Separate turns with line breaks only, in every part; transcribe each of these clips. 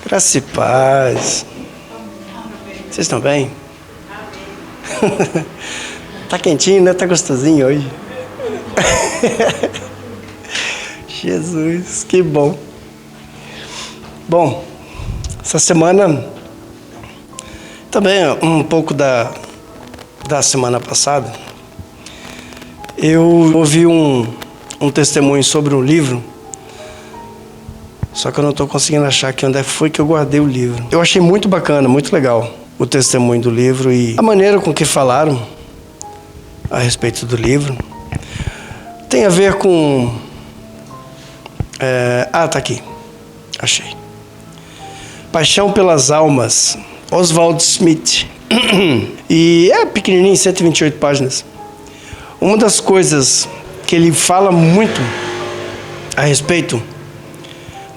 Graça e paz. Vocês estão bem? Tá quentinho, né? Tá gostosinho hoje. Jesus, que bom. Bom, essa semana, também um pouco da semana passada, eu ouvi um testemunho sobre um livro, só que eu não estou conseguindo achar aqui onde foi que eu guardei o livro. Eu achei muito bacana, muito legal o testemunho do livro e a maneira com que falaram a respeito do livro. Tem a ver com... tá aqui. Achei. Paixão pelas Almas, Oswald Smith. E é pequenininho, 128 páginas. Uma das coisas que ele fala muito a respeito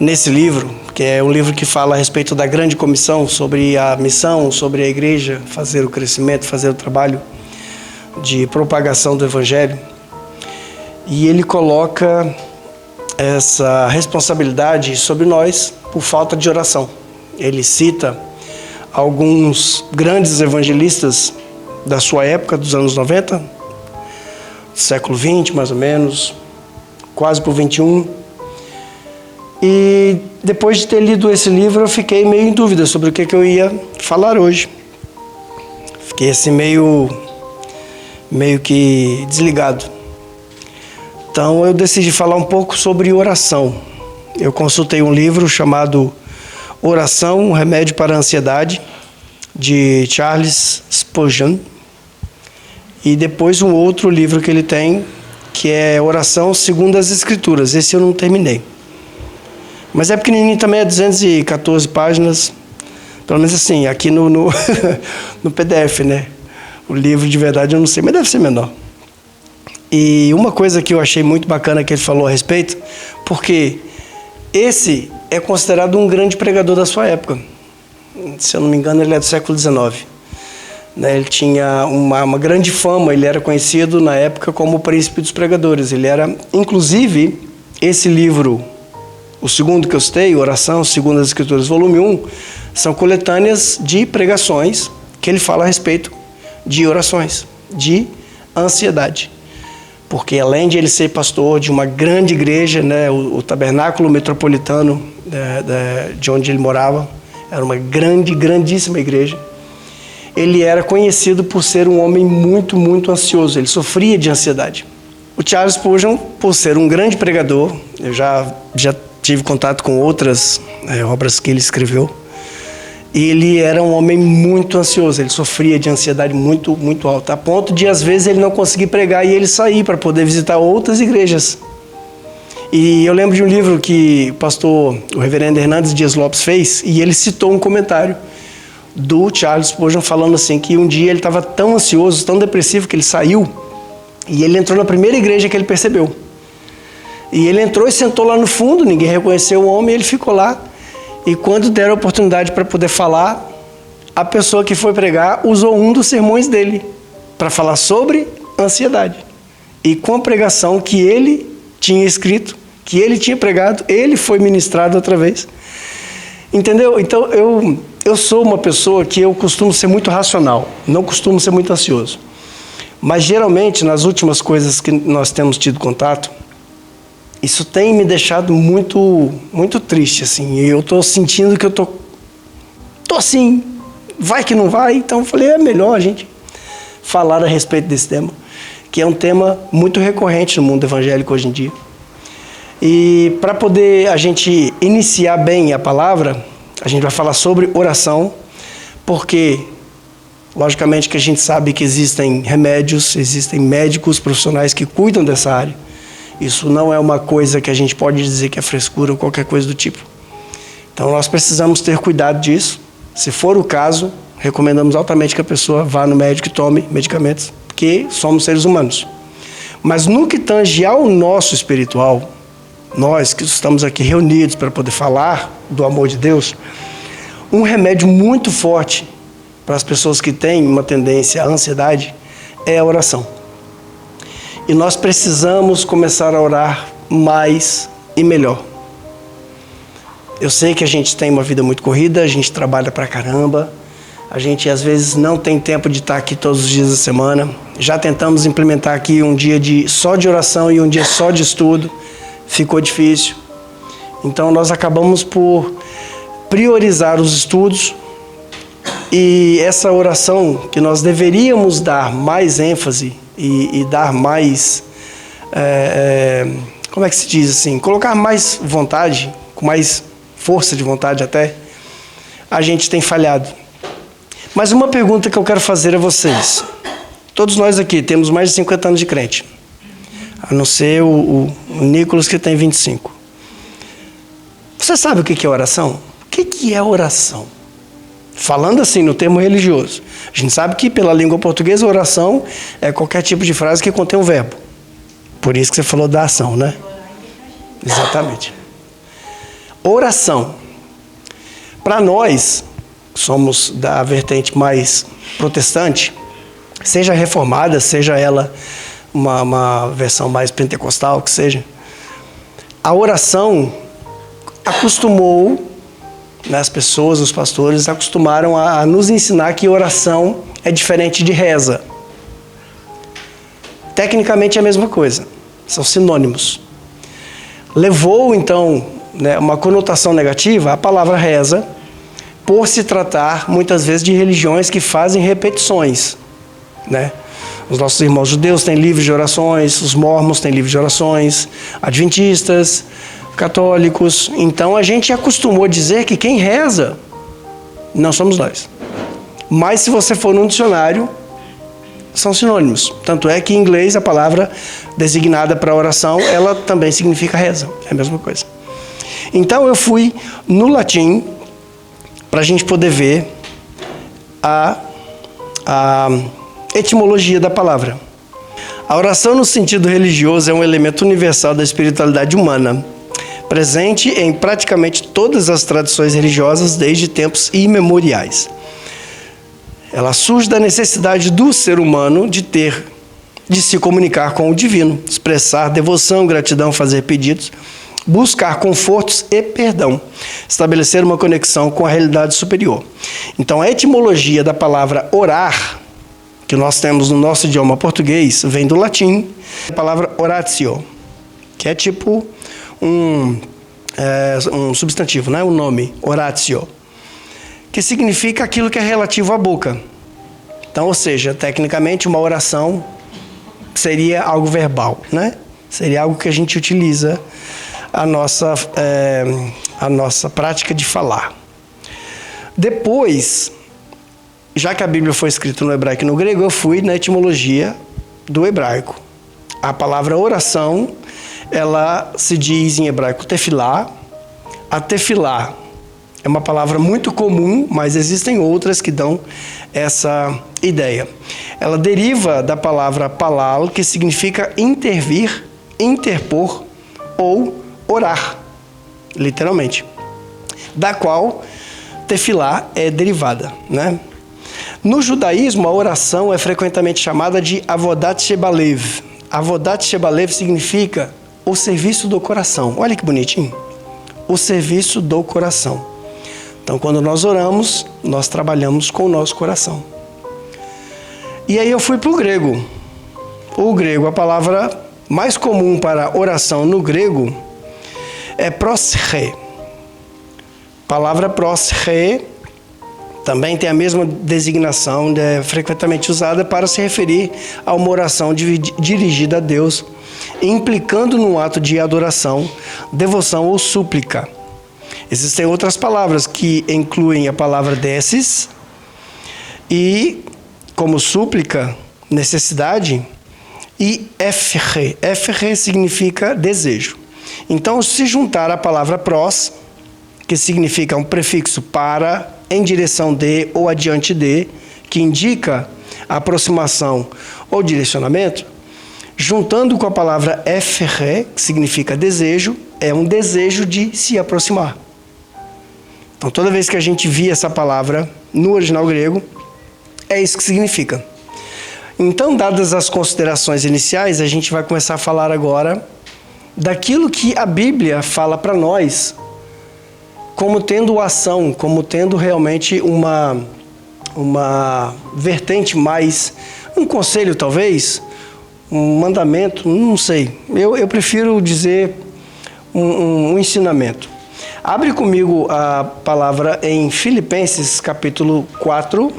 nesse livro, que é um livro que fala a respeito da grande comissão, sobre a missão, sobre a igreja, fazer o crescimento, fazer o trabalho de propagação do evangelho. E ele coloca essa responsabilidade sobre nós por falta de oração. Ele cita alguns grandes evangelistas da sua época, dos anos 90, do século XX mais ou menos, quase para o XXI. E depois de ter lido esse livro, eu fiquei meio em dúvida sobre o que eu ia falar hoje. Fiquei assim meio que desligado. Então eu decidi falar um pouco sobre oração. Eu consultei um livro chamado Oração, um Remédio para a Ansiedade, de Charles Spurgeon. E depois um outro livro que ele tem, que é Oração segundo as Escrituras. Esse eu não terminei. Mas é pequenininho também, é 214 páginas. Pelo menos assim, aqui no PDF, né? O livro de verdade eu não sei, mas deve ser menor. E uma coisa que eu achei muito bacana que ele falou a respeito, porque esse é considerado um grande pregador da sua época. Se eu não me engano, ele é do século XIX. Ele tinha uma grande fama, ele era conhecido na época como o príncipe dos pregadores. Ele era, inclusive, esse livro, o segundo que eu citei, Oração segundo as Escrituras, volume 1, são coletâneas de pregações que ele fala a respeito de orações, de ansiedade. Porque além de ele ser pastor de uma grande igreja, né, o tabernáculo metropolitano de onde ele morava, era uma grandíssima igreja, ele era conhecido por ser um homem muito, muito ansioso, ele sofria de ansiedade. O Charles Spurgeon, por ser um grande pregador, eu já tive contato com outras obras que ele escreveu, e ele era um homem muito ansioso, ele sofria de ansiedade muito, muito alta, a ponto de, às vezes, ele não conseguir pregar e ele sair para poder visitar outras igrejas. E eu lembro de um livro que o reverendo Hernandes Dias Lopes fez, e ele citou um comentário do Charles Spurgeon falando assim, que um dia ele estava tão ansioso, tão depressivo, que ele saiu, e ele entrou na primeira igreja que ele percebeu. E ele entrou e sentou lá no fundo, ninguém reconheceu o homem, ele ficou lá. E quando deram a oportunidade para poder falar, a pessoa que foi pregar usou um dos sermões dele para falar sobre ansiedade. E com a pregação que ele tinha escrito, que ele tinha pregado, ele foi ministrado outra vez. Entendeu? Então eu sou uma pessoa que eu costumo ser muito racional, não costumo ser muito ansioso. Mas geralmente, nas últimas coisas que nós temos tido contato, isso tem me deixado muito, muito triste, assim. E eu estou sentindo que eu tô assim, vai que não vai. Então eu falei, é melhor a gente falar a respeito desse tema, que é um tema muito recorrente no mundo evangélico hoje em dia. E para poder a gente iniciar bem a palavra, a gente vai falar sobre oração, porque, logicamente, que a gente sabe que existem remédios, existem médicos profissionais que cuidam dessa área. Isso não é uma coisa que a gente pode dizer que é frescura ou qualquer coisa do tipo. Então, nós precisamos ter cuidado disso. Se for o caso, recomendamos altamente que a pessoa vá no médico e tome medicamentos, porque somos seres humanos. Mas no que tange ao nosso espiritual, nós que estamos aqui reunidos para poder falar do amor de Deus, um remédio muito forte para as pessoas que têm uma tendência à ansiedade é a oração. E nós precisamos começar a orar mais e melhor. Eu sei que a gente tem uma vida muito corrida, a gente trabalha pra caramba, a gente às vezes não tem tempo de estar aqui todos os dias da semana. Já tentamos implementar aqui um dia só de oração e um dia só de estudo, ficou difícil. Então nós acabamos por priorizar os estudos e essa oração que nós deveríamos dar mais ênfase e dar mais, como é que se diz assim, colocar mais vontade, com mais força de vontade até, a gente tem falhado. Mas uma pergunta que eu quero fazer a vocês. Todos nós aqui temos mais de 50 anos de crente, a não ser o Nicolas que tem 25. Você sabe o que é oração? O que é oração? Falando assim, no termo religioso. A gente sabe que pela língua portuguesa, oração é qualquer tipo de frase que contém um verbo. Por isso que você falou da ação, né? Exatamente. Oração. Para nós, que somos da vertente mais protestante, seja reformada, seja ela uma versão mais pentecostal, que seja, a oração acostumou, né, as pessoas, os pastores, acostumaram a nos ensinar que oração é diferente de reza. Tecnicamente é a mesma coisa, são sinônimos. Levou, então, né, uma conotação negativa a palavra reza, por se tratar, muitas vezes, de religiões que fazem repetições, né? Os nossos irmãos judeus têm livros de orações, os mormons têm livros de orações, adventistas, católicos. Então, a gente acostumou a dizer que quem reza não somos nós. Mas, se você for num dicionário, são sinônimos. Tanto é que, em inglês, a palavra designada para oração, ela também significa reza. É a mesma coisa. Então, eu fui no latim para a gente poder ver a etimologia da palavra. A oração no sentido religioso é um elemento universal da espiritualidade humana, presente em praticamente todas as tradições religiosas desde tempos imemoriais. Ela surge da necessidade do ser humano de se comunicar com o divino, expressar devoção, gratidão, fazer pedidos, buscar confortos e perdão, estabelecer uma conexão com a realidade superior. Então, a etimologia da palavra orar, que nós temos no nosso idioma português, vem do latim, a palavra oratio, que é tipo um substantivo, né? Um nome, oratio, que significa aquilo que é relativo à boca. Então, ou seja, tecnicamente, uma oração seria algo verbal, né? Seria algo que a gente utiliza a nossa prática de falar. Depois, já que a Bíblia foi escrita no hebraico e no grego, eu fui na etimologia do hebraico. A palavra oração, ela se diz em hebraico tefilá. A tefilá é uma palavra muito comum, mas existem outras que dão essa ideia. Ela deriva da palavra palal, que significa intervir, interpor ou orar, literalmente, da qual tefilá é derivada, né? No judaísmo, a oração é frequentemente chamada de avodat shebalev. Avodat shebalev significa o serviço do coração. Olha que bonitinho. O serviço do coração. Então, quando nós oramos, nós trabalhamos com o nosso coração. E aí eu fui para o grego. O grego, a palavra mais comum para oração no grego é prosche. A palavra prosche também tem a mesma designação, frequentemente usada para se referir a uma oração dirigida a Deus, implicando num ato de adoração, devoção ou súplica. Existem outras palavras que incluem a palavra desis e, como súplica, necessidade, e efre. Efre significa desejo. Então, se juntar a palavra pros, que significa um prefixo para, em direção de ou adiante de, que indica a aproximação ou direcionamento, juntando com a palavra efre, que significa desejo, é um desejo de se aproximar. Então, toda vez que a gente via essa palavra no original grego, é isso que significa. Então, dadas as considerações iniciais, a gente vai começar a falar agora daquilo que a Bíblia fala para nós como tendo ação, como tendo realmente uma vertente mais, um conselho talvez, um mandamento, não sei. Eu prefiro dizer um ensinamento. Abre comigo a palavra em Filipenses capítulo 4,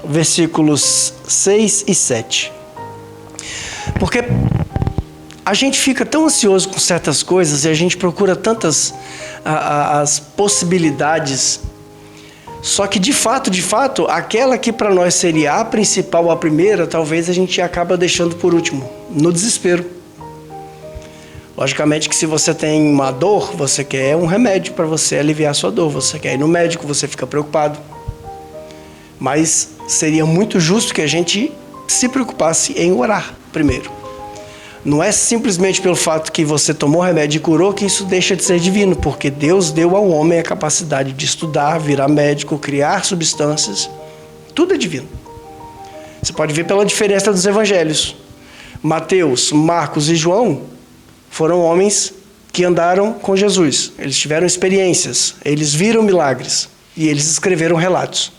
versículos 6 e 7. Porque a gente fica tão ansioso com certas coisas e a gente procura tantas as possibilidades. Só que de fato, aquela que para nós seria a principal, a primeira, talvez a gente acaba deixando por último, no desespero. Logicamente que se você tem uma dor, você quer um remédio para você aliviar a sua dor, você quer ir no médico, você fica preocupado. Mas seria muito justo que a gente se preocupasse em orar primeiro. Não é simplesmente pelo fato que você tomou remédio e curou que isso deixa de ser divino, porque Deus deu ao homem a capacidade de estudar, virar médico, criar substâncias. Tudo é divino. Você pode ver pela diferença dos evangelhos. Mateus, Marcos e João foram homens que andaram com Jesus. Eles tiveram experiências, eles viram milagres e eles escreveram relatos.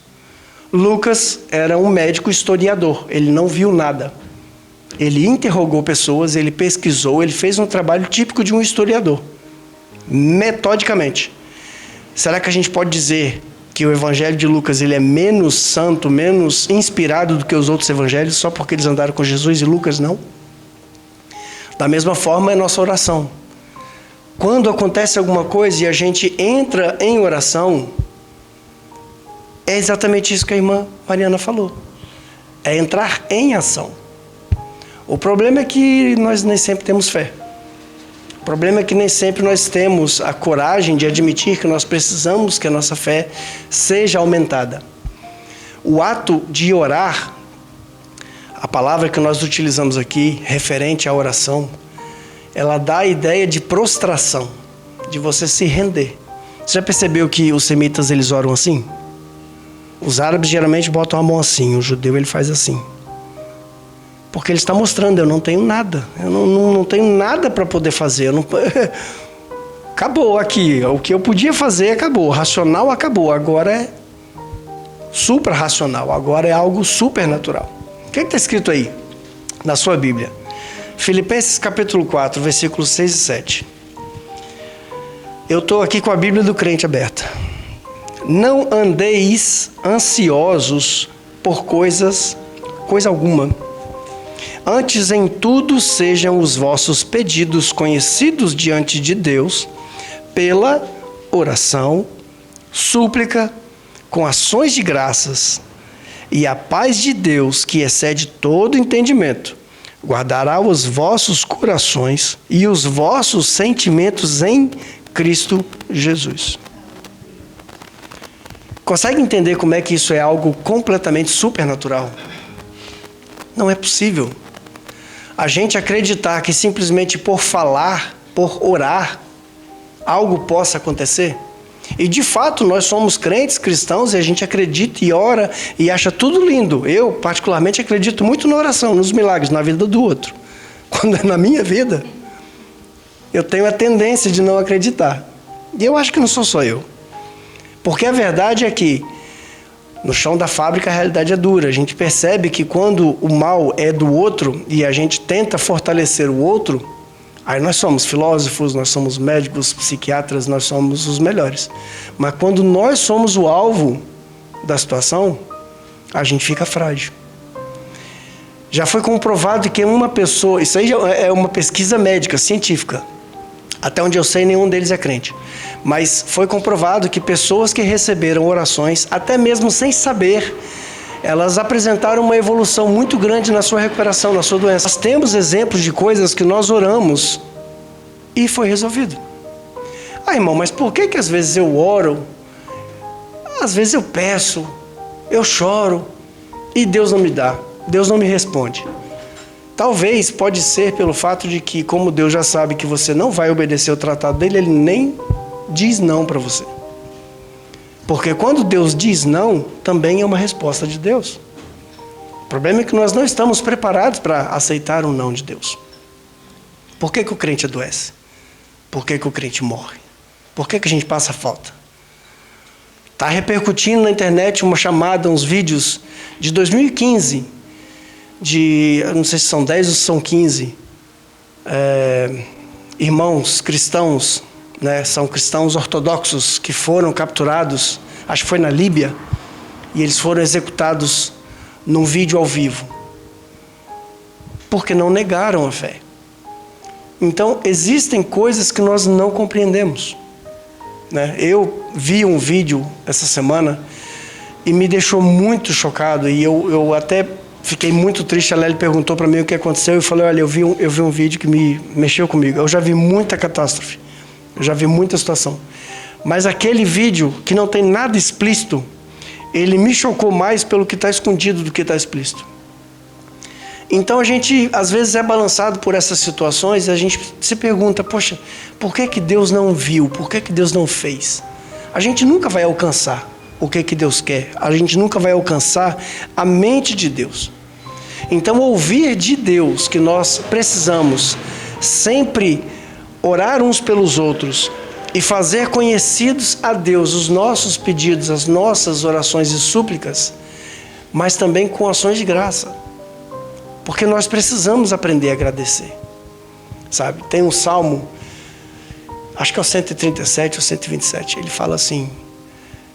Lucas era um médico historiador, ele não viu nada. Ele interrogou pessoas, ele pesquisou, ele fez um trabalho típico de um historiador, metodicamente. Será que a gente pode dizer que o evangelho de Lucas ele é menos santo, menos inspirado do que os outros evangelhos, só porque eles andaram com Jesus e Lucas não? Da mesma forma é nossa oração. Quando acontece alguma coisa e a gente entra em oração, é exatamente isso que a irmã Mariana falou. É entrar em ação. O problema é que nós nem sempre temos fé. O problema é que nem sempre nós temos a coragem de admitir que nós precisamos que a nossa fé seja aumentada. O ato de orar, a palavra que nós utilizamos aqui, referente à oração, ela dá a ideia de prostração, de você se render. Você já percebeu que os semitas eles oram assim? Os árabes geralmente botam a mão assim, o judeu ele faz assim. Porque ele está mostrando, eu não tenho nada. Eu não tenho nada para poder fazer. Acabou aqui. O que eu podia fazer acabou. O racional acabou. Agora é supra-racional. Agora é algo supernatural. O que está escrito aí na sua Bíblia? Filipenses capítulo 4, versículos 6 e 7. Eu estou aqui com a Bíblia do crente aberta. Não andeis ansiosos por coisa alguma. Antes em tudo sejam os vossos pedidos conhecidos diante de Deus, pela oração, súplica, com ações de graças, e a paz de Deus, que excede todo entendimento, guardará os vossos corações e os vossos sentimentos em Cristo Jesus. Consegue entender como é que isso é algo completamente supernatural? Não é possível a gente acreditar que simplesmente por falar, por orar, algo possa acontecer. E de fato nós somos crentes cristãos e a gente acredita e ora e acha tudo lindo. Eu particularmente acredito muito na oração, nos milagres, na vida do outro. Quando é na minha vida, eu tenho a tendência de não acreditar. E eu acho que não sou só eu. Porque a verdade é que no chão da fábrica a realidade é dura. A gente percebe que quando o mal é do outro e a gente tenta fortalecer o outro, aí nós somos filósofos, nós somos médicos, psiquiatras, nós somos os melhores. Mas quando nós somos o alvo da situação, a gente fica frágil. Já foi comprovado que uma pessoa, isso aí é uma pesquisa médica, científica. Até onde eu sei, nenhum deles é crente. Mas foi comprovado que pessoas que receberam orações, até mesmo sem saber, elas apresentaram uma evolução muito grande na sua recuperação, na sua doença. Nós temos exemplos de coisas que nós oramos e foi resolvido. Ah, irmão, mas por que às vezes eu oro, às vezes eu peço, eu choro e Deus não me dá, Deus não me responde? Talvez pode ser pelo fato de que, como Deus já sabe que você não vai obedecer o tratado dele, ele nem diz não para você. Porque quando Deus diz não, também é uma resposta de Deus. O problema é que nós não estamos preparados para aceitar um não de Deus. Por que o crente adoece? Por que o crente morre? Por que a gente passa falta? Está repercutindo na internet uma chamada, uns vídeos de 2015, eu não sei se são 10 ou se são 15, irmãos cristãos, né, são cristãos ortodoxos que foram capturados, acho que foi na Líbia, e eles foram executados num vídeo ao vivo, porque não negaram a fé. Então, existem coisas que nós não compreendemos, né? Eu vi um vídeo essa semana e me deixou muito chocado, e eu até fiquei muito triste. A Lélia perguntou para mim o que aconteceu, e eu falei, olha, eu vi um vídeo que me mexeu comigo. Eu já vi muita catástrofe, eu já vi muita situação, mas aquele vídeo que não tem nada explícito, ele me chocou mais pelo que está escondido do que está explícito. Então a gente às vezes é balançado por essas situações e a gente se pergunta, poxa, por que Deus não viu? Por que Deus não fez? A gente nunca vai alcançar o que Deus quer. A gente nunca vai alcançar a mente de Deus. Então ouvir de Deus que nós precisamos sempre orar uns pelos outros e fazer conhecidos a Deus os nossos pedidos, as nossas orações e súplicas, mas também com ações de graça. Porque nós precisamos aprender a agradecer, sabe? Tem um salmo, acho que é o 137 ou 127, ele fala assim,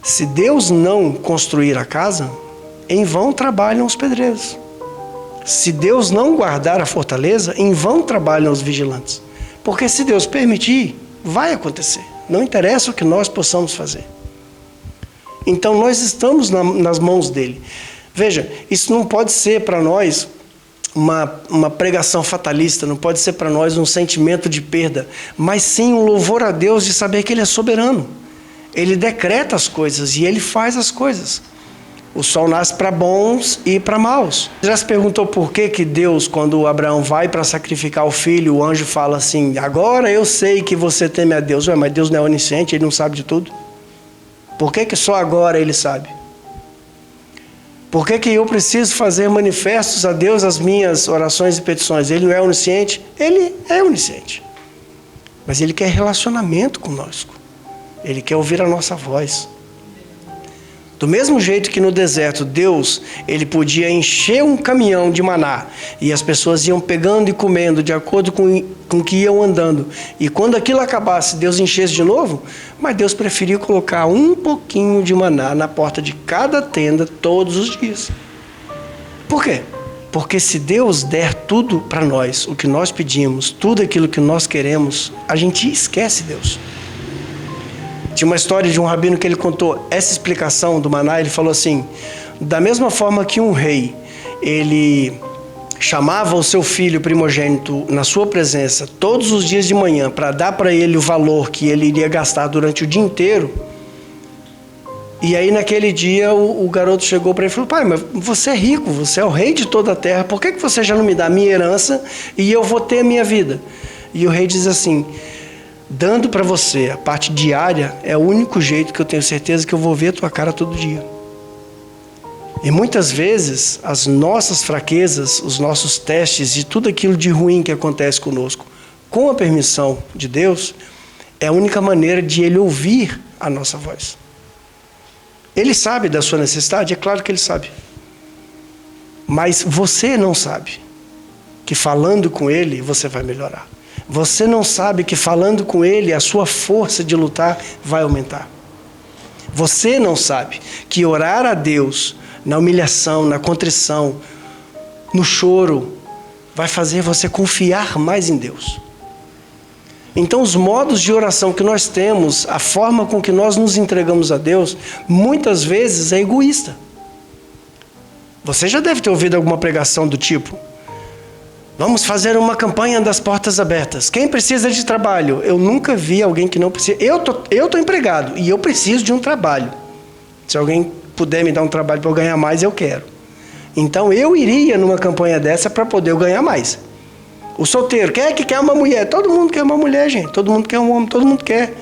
se Deus não construir a casa, em vão trabalham os pedreiros. Se Deus não guardar a fortaleza, em vão trabalham os vigilantes. Porque se Deus permitir, vai acontecer. Não interessa o que nós possamos fazer. Então nós estamos nas mãos dele. Veja, isso não pode ser para nós uma pregação fatalista, não pode ser para nós um sentimento de perda, mas sim um louvor a Deus de saber que Ele é soberano. Ele decreta as coisas e Ele faz as coisas. O sol nasce para bons e para maus. Já se perguntou por que Deus, quando Abraão vai para sacrificar o filho, o anjo fala assim, agora eu sei que você teme a Deus. Ué, mas Deus não é onisciente, Ele não sabe de tudo? Por que só agora Ele sabe? Por que eu preciso fazer manifestos a Deus as minhas orações e petições? Ele não é onisciente? Ele é onisciente. Mas Ele quer relacionamento conosco. Ele quer ouvir a nossa voz. Do mesmo jeito que no deserto, Deus, Ele podia encher um caminhão de maná e as pessoas iam pegando e comendo de acordo com o que iam andando. E quando aquilo acabasse, Deus enchesse de novo, mas Deus preferiu colocar um pouquinho de maná na porta de cada tenda todos os dias. Por quê? Porque se Deus der tudo para nós, o que nós pedimos, tudo aquilo que nós queremos, a gente esquece Deus. Tinha uma história de um rabino que ele contou essa explicação do maná. Ele falou assim, da mesma forma que um rei, ele chamava o seu filho primogênito na sua presença todos os dias de manhã para dar para ele o valor que ele iria gastar durante o dia inteiro. E aí naquele dia o garoto chegou para ele e falou, pai, mas você é rico, você é o rei de toda a terra, por que você já não me dá a minha herança e eu vou ter a minha vida? E o rei diz assim, dando para você a parte diária é o único jeito que eu tenho certeza que eu vou ver a tua cara todo dia. E muitas vezes as nossas fraquezas, os nossos testes e tudo aquilo de ruim que acontece conosco, com a permissão de Deus, é a única maneira de Ele ouvir a nossa voz. Ele sabe da sua necessidade? É claro que Ele sabe. Mas você não sabe que falando com Ele você vai melhorar. Você não sabe que falando com Ele, a sua força de lutar vai aumentar. Você não sabe que orar a Deus na humilhação, na contrição, no choro, vai fazer você confiar mais em Deus. Então, os modos de oração que nós temos, a forma com que nós nos entregamos a Deus, muitas vezes é egoísta. Você já deve ter ouvido alguma pregação do tipo, vamos fazer uma campanha das portas abertas. Quem precisa de trabalho? Eu nunca vi alguém que não precisa. Eu tô empregado e eu preciso de um trabalho. Se alguém puder me dar um trabalho para eu ganhar mais, eu quero. Então eu iria numa campanha dessa para poder eu ganhar mais. O solteiro, quem é que quer uma mulher? Todo mundo quer uma mulher, gente. Todo mundo quer um homem, todo mundo quer.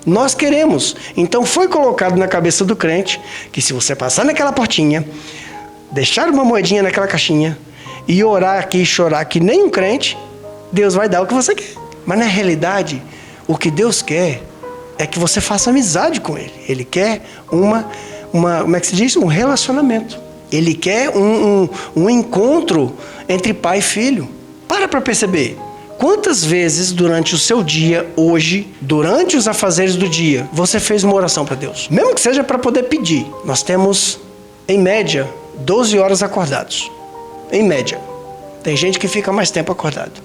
Nós queremos. Então foi colocado na cabeça do crente que se você passar naquela portinha, deixar uma moedinha naquela caixinha, e orar aqui e chorar que nem um crente, Deus vai dar o que você quer. Mas na realidade, o que Deus quer é que você faça amizade com Ele. Ele quer como é que se diz? Um relacionamento. Ele quer um encontro entre pai e filho. Para perceber. Quantas vezes durante o seu dia, hoje, durante os afazeres do dia, você fez uma oração para Deus? Mesmo que seja para poder pedir. Nós temos, em média, 12 horas acordados. Em média. Tem gente que fica mais tempo acordado.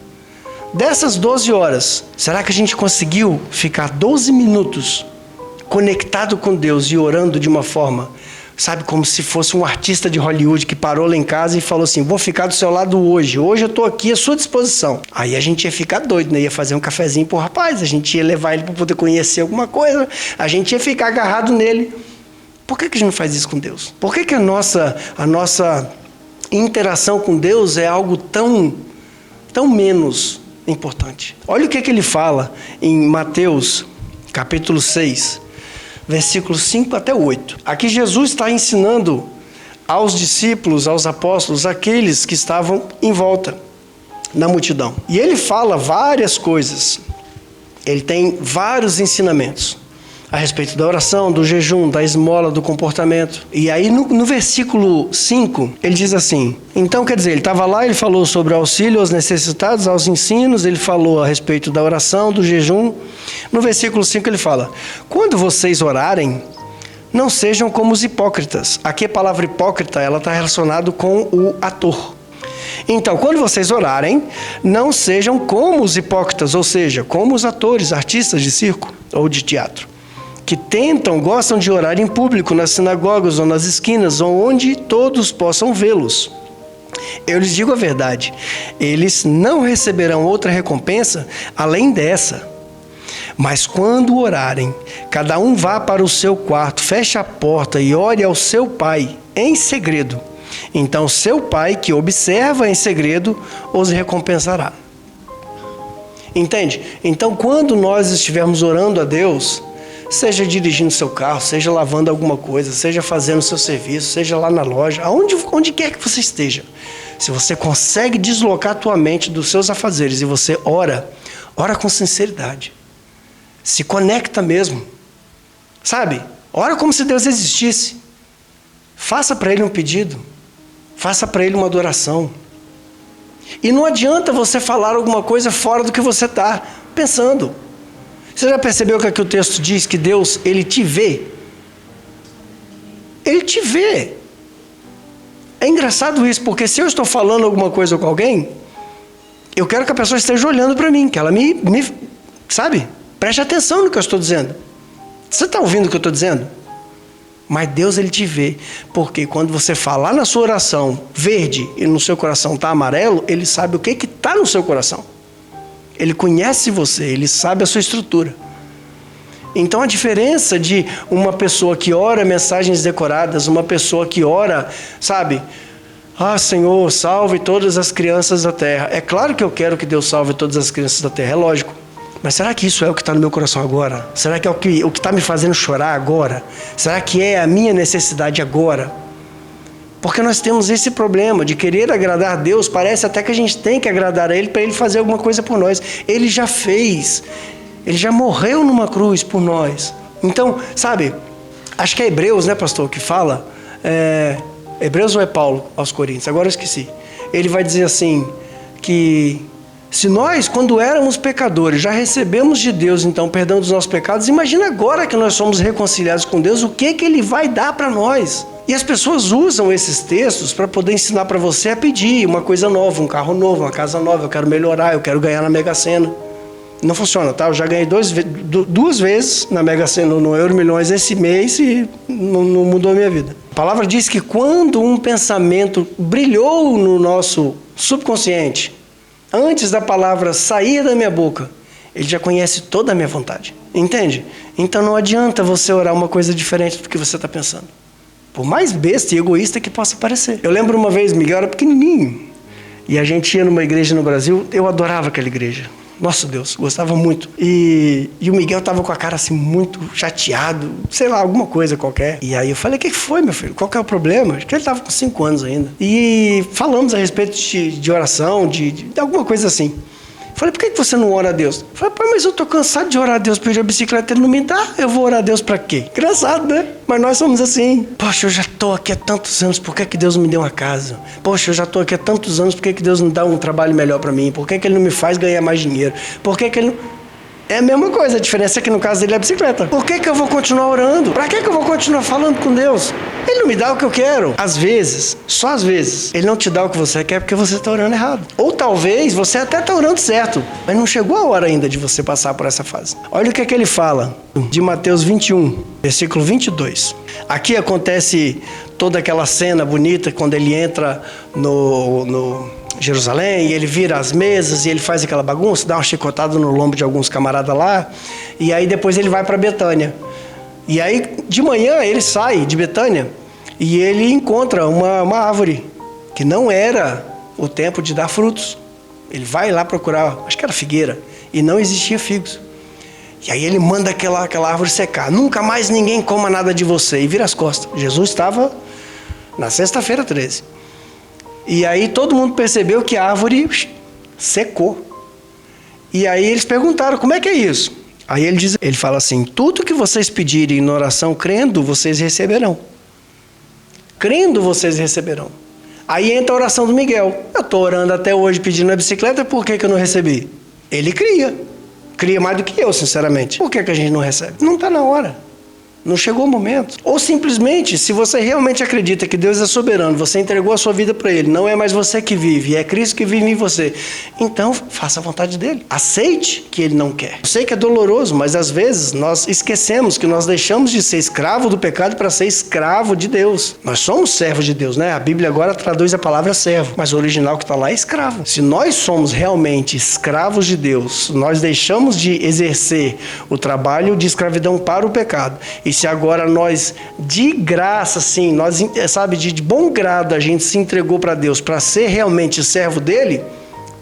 Dessas 12 horas, será que a gente conseguiu ficar 12 minutos conectado com Deus e orando de uma forma, sabe, como se fosse um artista de Hollywood que parou lá em casa e falou assim, vou ficar do seu lado hoje eu estou aqui à sua disposição. Aí a gente ia ficar doido, né? Ia fazer um cafezinho pro rapaz, a gente ia levar ele para poder conhecer alguma coisa, a gente ia ficar agarrado nele. Por que a gente não faz isso com Deus? Por que a nossa interação com Deus é algo tão menos importante? Olha o que ele fala em Mateus, capítulo 6, versículos 5 até 8. Aqui Jesus está ensinando aos discípulos, aos apóstolos, aqueles que estavam em volta na multidão. E ele fala várias coisas. Ele tem vários ensinamentos a respeito da oração, do jejum, da esmola, do comportamento. E aí no versículo 5, ele diz assim, então quer dizer, ele estava lá, ele falou sobre o auxílio aos necessitados, aos ensinos, ele falou a respeito da oração, do jejum. No versículo 5 ele fala, quando vocês orarem, não sejam como os hipócritas. Aqui a palavra hipócrita, ela está relacionada com o ator. Então, quando vocês orarem, não sejam como os hipócritas, ou seja, como os atores, artistas de circo ou de teatro, que gostam de orar em público, nas sinagogas ou nas esquinas, ou onde todos possam vê-los. Eu lhes digo a verdade, eles não receberão outra recompensa além dessa. Mas quando orarem, cada um vá para o seu quarto, feche a porta e ore ao seu pai em segredo. Então seu pai, que observa em segredo, os recompensará. Entende? Então quando nós estivermos orando a Deus, seja dirigindo seu carro, seja lavando alguma coisa, seja fazendo seu serviço, seja lá na loja, onde quer que você esteja. Se você consegue deslocar a tua mente dos seus afazeres e você ora com sinceridade. Se conecta mesmo. Sabe? Ora como se Deus existisse. Faça para Ele um pedido. Faça para Ele uma adoração. E não adianta você falar alguma coisa fora do que você está pensando. Você já percebeu que aqui o texto diz que Deus, Ele te vê? Ele te vê. É engraçado isso, porque se eu estou falando alguma coisa com alguém, eu quero que a pessoa esteja olhando para mim, que ela sabe? Preste atenção no que eu estou dizendo. Você está ouvindo o que eu estou dizendo? Mas Deus, Ele te vê. Porque quando você falar na sua oração verde e no seu coração está amarelo, Ele sabe o que está no seu coração. Ele conhece você, Ele sabe a sua estrutura. Então a diferença de uma pessoa que ora mensagens decoradas, uma pessoa que ora, sabe? Ah, Senhor, salve todas as crianças da terra. É claro que eu quero que Deus salve todas as crianças da terra, é lógico. Mas será que isso é o que está no meu coração agora? Será que é o que está me fazendo chorar agora? Será que é a minha necessidade agora? Porque nós temos esse problema de querer agradar a Deus, parece até que a gente tem que agradar a Ele para Ele fazer alguma coisa por nós. Ele já fez, Ele já morreu numa cruz por nós. Então, sabe, acho que é Hebreus, né, pastor, que fala, Hebreus ou é Paulo aos Coríntios? Agora eu esqueci. Ele vai dizer assim, que se nós, quando éramos pecadores, já recebemos de Deus, então, perdão dos nossos pecados, imagina agora que nós somos reconciliados com Deus, o que Ele vai dar para nós? E as pessoas usam esses textos para poder ensinar para você a pedir uma coisa nova, um carro novo, uma casa nova, eu quero melhorar, eu quero ganhar na Mega Sena. Não funciona, tá? Eu já ganhei duas vezes na Mega Sena, no Euro Milhões esse mês e não mudou a minha vida. A palavra diz que quando um pensamento brilhou no nosso subconsciente, antes da palavra sair da minha boca, Ele já conhece toda a minha vontade. Entende? Então não adianta você orar uma coisa diferente do que você está pensando. Por mais besta e egoísta que possa parecer. Eu lembro uma vez, Miguel era pequenininho, e a gente ia numa igreja no Brasil, eu adorava aquela igreja. Nossa Deus, gostava muito. E o Miguel estava com a cara assim, muito chateado, sei lá, alguma coisa qualquer. E aí eu falei, o que foi, meu filho? Qual que é o problema? Acho que ele estava com 5 anos ainda. E falamos a respeito de oração, de alguma coisa assim. Falei, por que você não ora a Deus? Falei, pai, mas eu estou cansado de orar a Deus, pedir a bicicleta, ele não me dá, eu vou orar a Deus para quê? Engraçado, né? Mas nós somos assim. Poxa, eu já estou aqui há tantos anos, por que Deus não me deu uma casa? Poxa, eu já estou aqui há tantos anos, por que Deus não dá um trabalho melhor para mim? Por que Ele não me faz ganhar mais dinheiro? Por que Ele não... É a mesma coisa, a diferença é que no caso dele é a bicicleta. Por que eu vou continuar orando? Para que eu vou continuar falando com Deus? Ele não me dá o que eu quero. Às vezes, só às vezes, Ele não te dá o que você quer porque você está orando errado. Ou talvez você até está orando certo, mas não chegou a hora ainda de você passar por essa fase. Olha o que Ele fala de Mateus 21, versículo 22. Aqui acontece toda aquela cena bonita quando ele entra no Jerusalém, e ele vira as mesas e ele faz aquela bagunça, dá uma chicotada no lombo de alguns camaradas lá, e aí depois ele vai para Betânia. E aí de manhã ele sai de Betânia e ele encontra uma árvore que não era o tempo de dar frutos. Ele vai lá procurar, acho que era figueira, e não existia figos. E aí ele manda aquela árvore secar. Nunca mais ninguém coma nada de você. E vira as costas. Jesus estava na sexta-feira 13. E aí todo mundo percebeu que a árvore secou. E aí eles perguntaram, como é que é isso? Aí ele fala assim, tudo que vocês pedirem na oração crendo, vocês receberão. Crendo, vocês receberão. Aí entra a oração do Miguel. Eu estou orando até hoje pedindo a bicicleta, por que eu não recebi? Ele cria. Cria mais do que eu, sinceramente. Por que a gente não recebe? Não está na hora. Não chegou o momento. Ou simplesmente, se você realmente acredita que Deus é soberano, você entregou a sua vida para Ele, não é mais você que vive, é Cristo que vive em você, então faça a vontade dEle. Aceite que Ele não quer. Eu sei que é doloroso, mas às vezes nós esquecemos que nós deixamos de ser escravo do pecado para ser escravo de Deus. Nós somos servos de Deus, né? A Bíblia agora traduz a palavra servo, mas o original que está lá é escravo. Se nós somos realmente escravos de Deus, nós deixamos de exercer o trabalho de escravidão para o pecado. E se agora nós, de graça, assim, nós, sabe, de bom grado, a gente se entregou para Deus para ser realmente servo dele,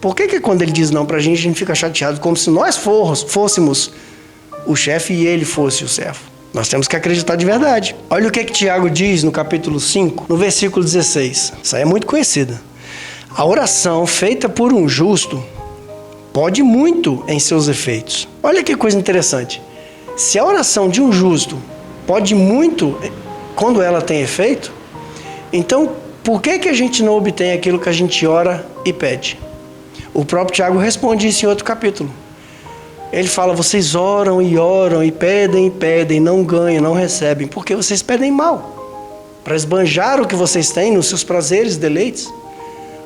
por que quando ele diz não para a gente fica chateado, como se nós fôssemos o chefe e ele fosse o servo? Nós temos que acreditar de verdade. Olha o que Tiago diz no capítulo 5, no versículo 16. Isso aí é muito conhecida. A oração feita por um justo pode muito em seus efeitos. Olha que coisa interessante. Se a oração de um justo pode muito quando ela tem efeito, então por que a gente não obtém aquilo que a gente ora e pede? O próprio Tiago responde isso em outro capítulo. Ele fala, vocês oram e pedem, não ganham, não recebem, porque vocês pedem mal, para esbanjar o que vocês têm nos seus prazeres, deleites,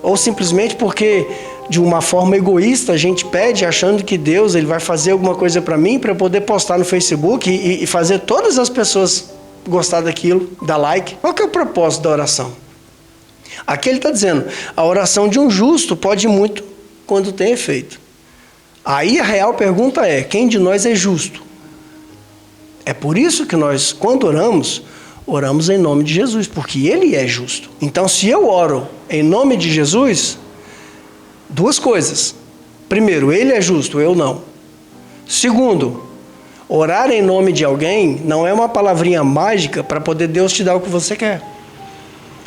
ou simplesmente porque de uma forma egoísta a gente pede achando que Deus ele vai fazer alguma coisa para mim para poder postar no Facebook e fazer todas as pessoas gostar daquilo, dar like. Qual que é o propósito da oração? Aqui ele está dizendo, a oração de um justo pode muito quando tem efeito. Aí a real pergunta é, quem de nós é justo? É por isso que nós, quando oramos em nome de Jesus, porque Ele é justo. Então, se eu oro em nome de Jesus, duas coisas. Primeiro, Ele é justo, eu não. Segundo, orar em nome de alguém não é uma palavrinha mágica para poder Deus te dar o que você quer.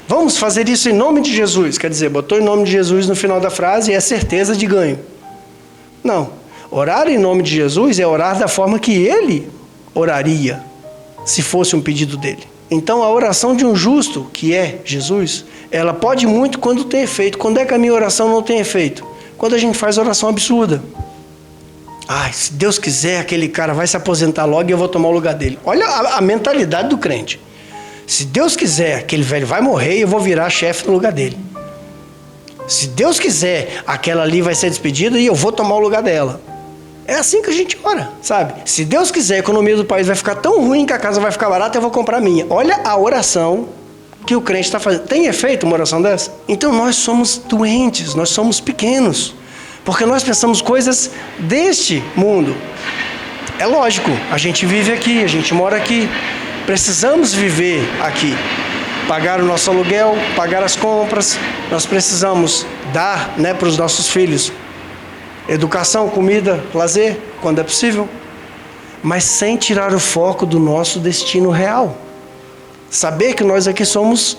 Vamos fazer isso em nome de Jesus. Quer dizer, botou em nome de Jesus no final da frase e é certeza de ganho. Não. Orar em nome de Jesus é orar da forma que Ele oraria, se fosse um pedido dele. Então, a oração de um justo, que é Jesus, ela pode muito quando tem efeito. Quando é que a minha oração não tem efeito? Quando a gente faz oração absurda. Se Deus quiser, aquele cara vai se aposentar logo e eu vou tomar o lugar dele. Olha a mentalidade do crente. Se Deus quiser, aquele velho vai morrer e eu vou virar chefe no lugar dele. Se Deus quiser, aquela ali vai ser despedida e eu vou tomar o lugar dela. É assim que a gente ora, sabe? Se Deus quiser, a economia do país vai ficar tão ruim que a casa vai ficar barata, eu vou comprar a minha. Olha a oração que o crente está fazendo. Tem efeito uma oração dessa? Então nós somos doentes, nós somos pequenos, porque nós pensamos coisas deste mundo. É lógico, a gente vive aqui, a gente mora aqui, precisamos viver aqui. Pagar o nosso aluguel, pagar as compras, nós precisamos dar, para os nossos filhos educação, comida, lazer, quando é possível, mas sem tirar o foco do nosso destino real. Saber que nós aqui somos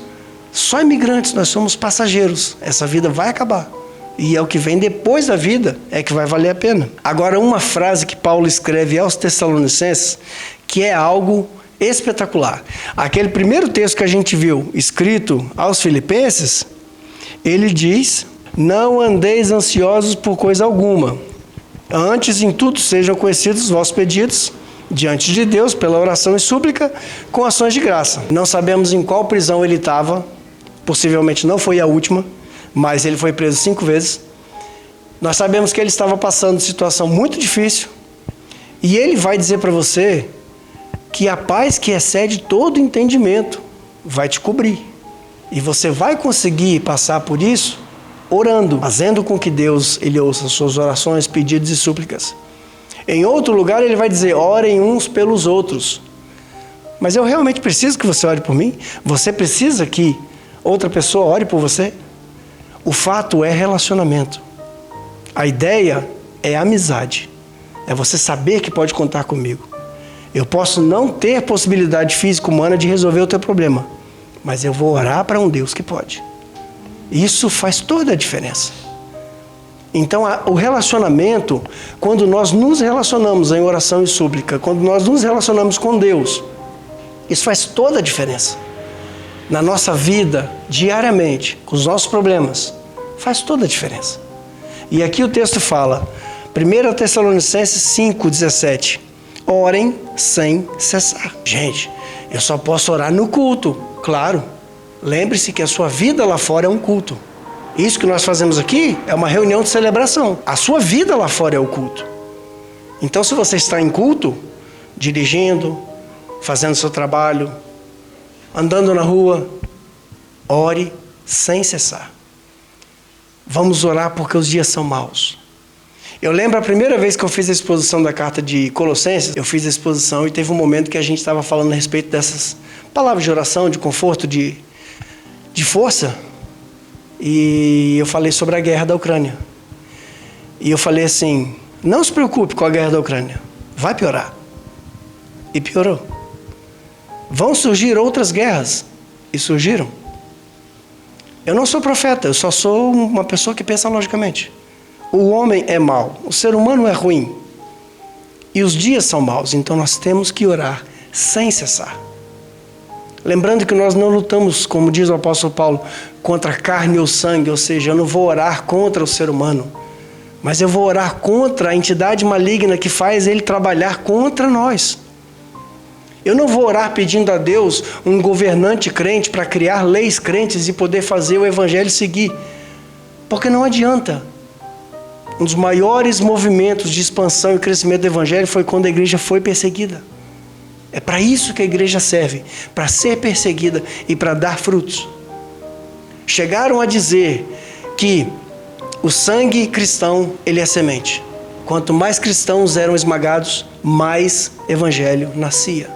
só imigrantes, nós somos passageiros. Essa vida vai acabar. E é o que vem depois da vida é que vai valer a pena. Agora, uma frase que Paulo escreve aos Tessalonicenses, que é algo espetacular. Aquele primeiro texto que a gente viu, escrito aos Filipenses, ele diz: não andeis ansiosos por coisa alguma. Antes, em tudo, sejam conhecidos os vossos pedidos diante de Deus, pela oração e súplica, com ações de graça. Não sabemos em qual prisão ele estava, possivelmente não foi a última, mas ele foi preso 5 vezes. Nós sabemos que ele estava passando situação muito difícil, e ele vai dizer para você que a paz que excede todo entendimento vai te cobrir. E você vai conseguir passar por isso orando, fazendo com que Deus ele ouça suas orações, pedidos e súplicas. Em outro lugar ele vai dizer: orem uns pelos outros. Mas eu realmente preciso que você ore por mim? Você precisa que outra pessoa ore por você? O fato é relacionamento. A ideia é amizade. É você saber que pode contar comigo. Eu posso não ter possibilidade física humana de resolver o teu problema, mas eu vou orar para um Deus que pode. Isso faz toda a diferença. Então, o relacionamento, quando nós nos relacionamos em oração e súplica, quando nós nos relacionamos com Deus, isso faz toda a diferença. Na nossa vida, diariamente, com os nossos problemas, faz toda a diferença. E aqui o texto fala, 1 Tessalonicenses 5:17, orem sem cessar. Gente, eu só posso orar no culto, claro. Lembre-se que a sua vida lá fora é um culto. Isso que nós fazemos aqui é uma reunião de celebração. A sua vida lá fora é o culto. Então, se você está em culto, dirigindo, fazendo seu trabalho, andando na rua, ore sem cessar. Vamos orar porque os dias são maus. Eu lembro a primeira vez que eu fiz a exposição da carta de Colossenses, eu fiz a exposição e teve um momento que a gente estava falando a respeito dessas palavras de oração, de conforto, de força. E eu falei sobre a guerra da Ucrânia. E eu falei assim, não se preocupe com a guerra da Ucrânia, vai piorar. E piorou. Vão surgir outras guerras. E surgiram. Eu não sou profeta, eu só sou uma pessoa que pensa logicamente. O homem é mau, o ser humano é ruim. E os dias são maus, então nós temos que orar sem cessar. Lembrando que nós não lutamos, como diz o apóstolo Paulo, contra a carne ou sangue, ou seja, eu não vou orar contra o ser humano, mas eu vou orar contra a entidade maligna que faz ele trabalhar contra nós. Eu não vou orar pedindo a Deus um governante crente para criar leis crentes e poder fazer o evangelho seguir, porque não adianta. Um dos maiores movimentos de expansão e crescimento do evangelho foi quando a igreja foi perseguida. É para isso que a igreja serve, para ser perseguida e para dar frutos. Chegaram a dizer que o sangue cristão, ele é semente. Quanto mais cristãos eram esmagados, mais evangelho nascia.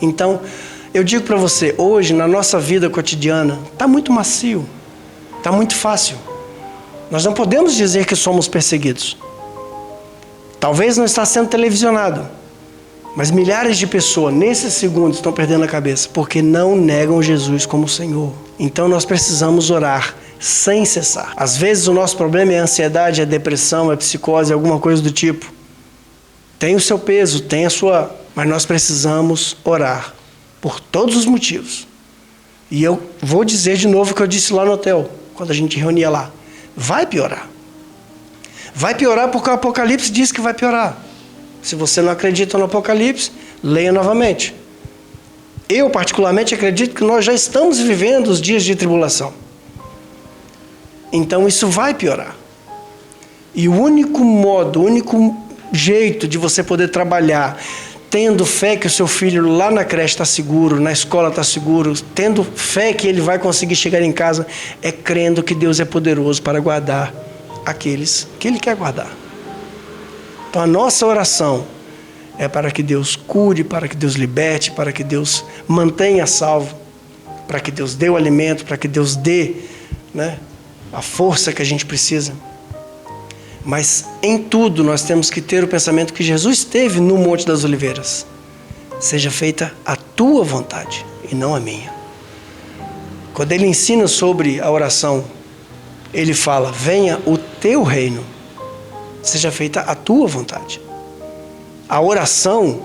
Então, eu digo para você, hoje na nossa vida cotidiana, está muito macio, está muito fácil. Nós não podemos dizer que somos perseguidos. Talvez não está sendo televisionado, mas milhares de pessoas, nesses segundos, estão perdendo a cabeça, porque não negam Jesus como Senhor. Então nós precisamos orar sem cessar. Às vezes o nosso problema é a ansiedade, é a depressão, é a psicose, é alguma coisa do tipo. Tem o seu peso, tem a sua... Mas nós precisamos orar por todos os motivos. E eu vou dizer de novo o que eu disse lá no hotel, quando a gente reunia lá. Vai piorar. Vai piorar porque o Apocalipse diz que vai piorar. Se você não acredita no Apocalipse, leia novamente. Eu, particularmente, acredito que nós já estamos vivendo os dias de tribulação. Então, isso vai piorar. E o único modo, o único jeito de você poder trabalhar, tendo fé que o seu filho lá na creche está seguro, na escola está seguro, tendo fé que ele vai conseguir chegar em casa, é crendo que Deus é poderoso para guardar aqueles que Ele quer guardar. Então a nossa oração é para que Deus cure, para que Deus liberte, para que Deus mantenha salvo, para que Deus dê o alimento, para que Deus dê, a força que a gente precisa. Mas em tudo nós temos que ter o pensamento que Jesus teve no Monte das Oliveiras. Seja feita a tua vontade e não a minha. Quando ele ensina sobre a oração, ele fala: venha o teu reino, seja feita a tua vontade. A oração,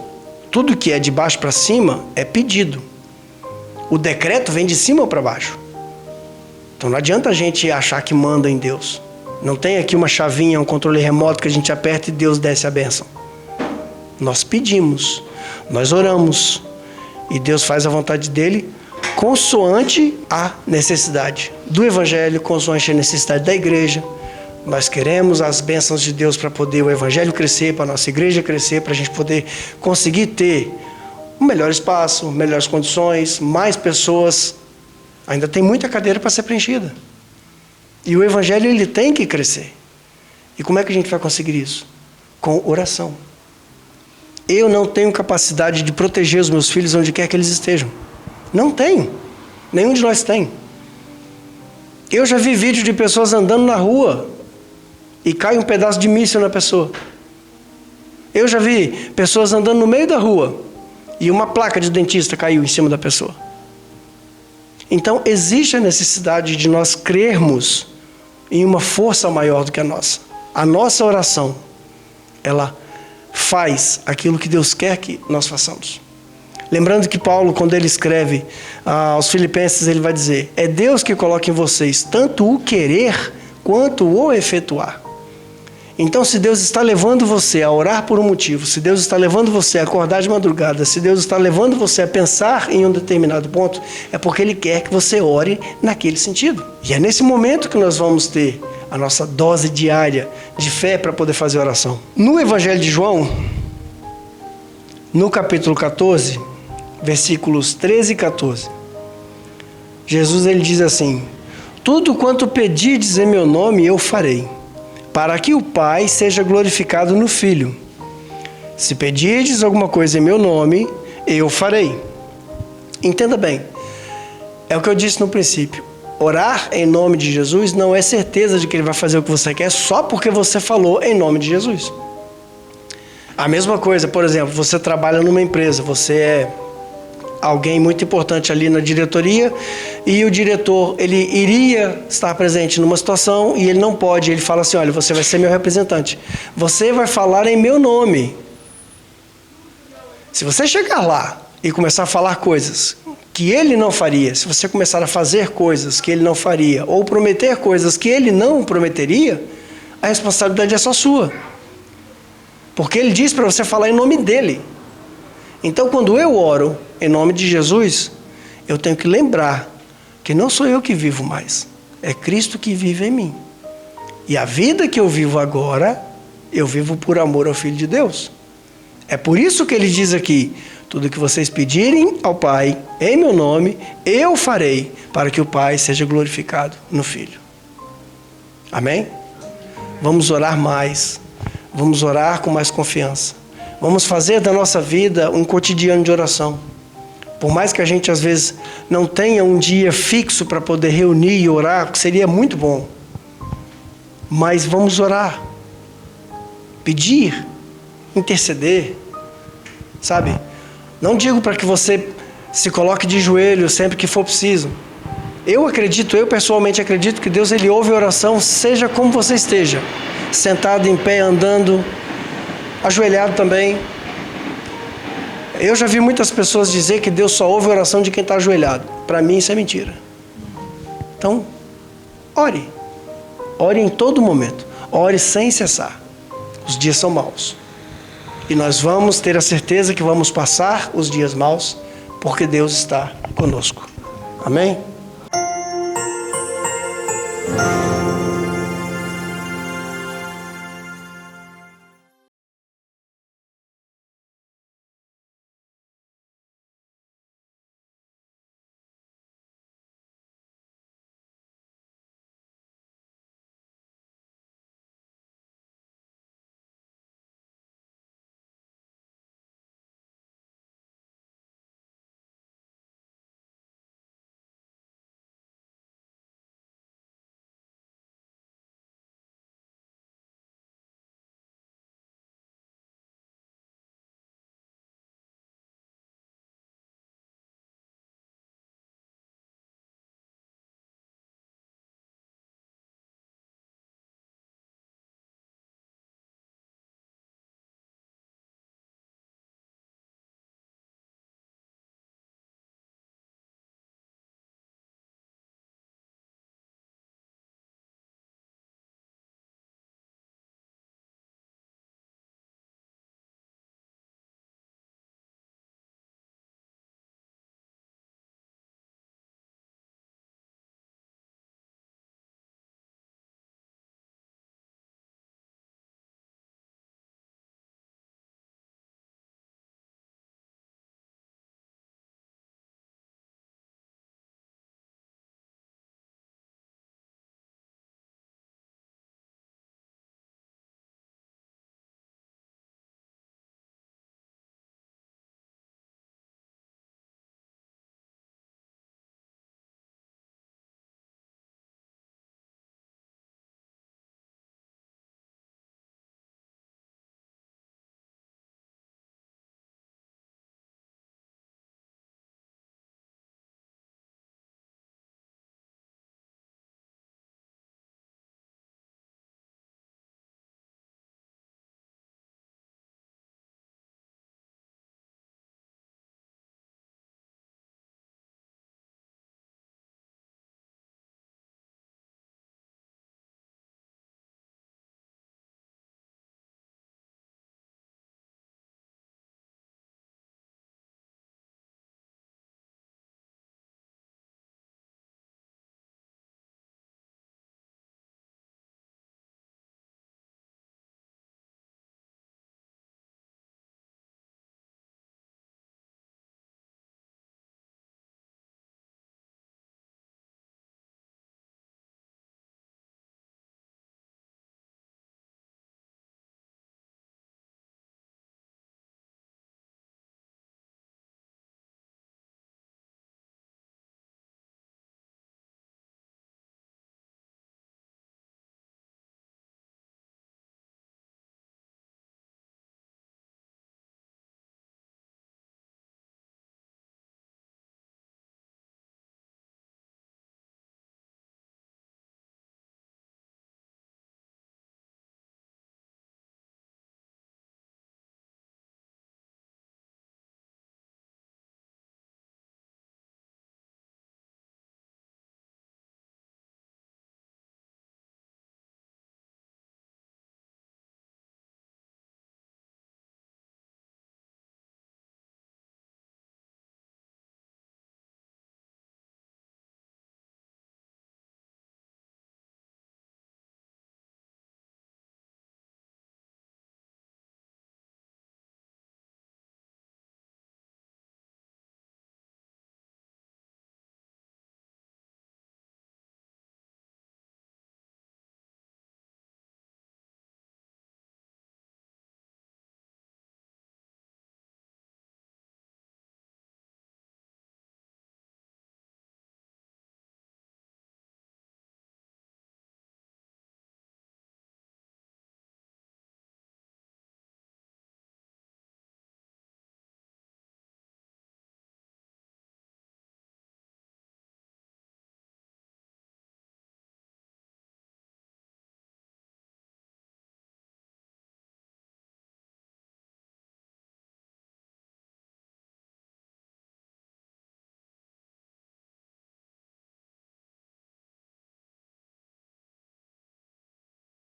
tudo que é de baixo para cima, é pedido. O decreto vem de cima para baixo. Então não adianta a gente achar que manda em Deus. Não tem aqui uma chavinha, um controle remoto que a gente aperta e Deus desce a bênção. Nós pedimos, nós oramos, e Deus faz a vontade dele consoante a necessidade do Evangelho, consoante a necessidade da igreja. Nós queremos as bênçãos de Deus para poder o Evangelho crescer, para a nossa igreja crescer, para a gente poder conseguir ter um melhor espaço, melhores condições, mais pessoas. Ainda tem muita cadeira para ser preenchida. E o Evangelho, ele tem que crescer. E como é que a gente vai conseguir isso? Com oração. Eu não tenho capacidade de proteger os meus filhos onde quer que eles estejam. Não tenho. Nenhum de nós tem. Eu já vi vídeo de pessoas andando na rua e cai um pedaço de míssil na pessoa. Eu já vi pessoas andando no meio da rua e uma placa de dentista caiu em cima da pessoa. Então, existe a necessidade de nós crermos em uma força maior do que a nossa. A nossa oração, ela faz aquilo que Deus quer que nós façamos. Lembrando que Paulo, quando ele escreve aos Filipenses, ele vai dizer: é Deus que coloca em vocês tanto o querer quanto o efetuar. Então, se Deus está levando você a orar por um motivo, se Deus está levando você a acordar de madrugada, se Deus está levando você a pensar em um determinado ponto, é porque Ele quer que você ore naquele sentido. E é nesse momento que nós vamos ter a nossa dose diária de fé para poder fazer oração. No Evangelho de João, no capítulo 14, versículos 13 e 14, Jesus ele diz assim: tudo quanto pedirdes em meu nome eu farei, para que o Pai seja glorificado no Filho. Se pedirdes alguma coisa em meu nome, eu farei. Entenda bem, é o que eu disse no princípio. Orar em nome de Jesus não é certeza de que Ele vai fazer o que você quer só porque você falou em nome de Jesus. A mesma coisa, por exemplo, você trabalha numa empresa, você é alguém muito importante ali na diretoria e o diretor, ele iria estar presente numa situação e ele não pode, ele fala assim: olha, você vai ser meu representante, você vai falar em meu nome. Se você chegar lá e começar a falar coisas que ele não faria, se você começar a fazer coisas que ele não faria ou prometer coisas que ele não prometeria, a responsabilidade é só sua, porque ele diz para você falar em nome dele. Então, quando eu oro em nome de Jesus, eu tenho que lembrar que não sou eu que vivo mais, é Cristo que vive em mim. E a vida que eu vivo agora, eu vivo por amor ao Filho de Deus. É por isso que ele diz aqui: tudo que vocês pedirem ao Pai, em meu nome, eu farei, para que o Pai seja glorificado no Filho. Amém? Vamos orar mais, vamos orar com mais confiança. Vamos fazer da nossa vida um cotidiano de oração. Por mais que a gente às vezes não tenha um dia fixo para poder reunir e orar, que seria muito bom. Mas vamos orar, pedir, interceder, sabe? Não digo para que você se coloque de joelho sempre que for preciso. Eu pessoalmente acredito que Deus ele ouve a oração, seja como você esteja. Sentado, em pé, andando, ajoelhado também. Eu já vi muitas pessoas dizer que Deus só ouve a oração de quem está ajoelhado. Para mim isso é mentira. Então, ore. Ore em todo momento. Ore sem cessar. Os dias são maus. E nós vamos ter a certeza que vamos passar os dias maus, porque Deus está conosco. Amém?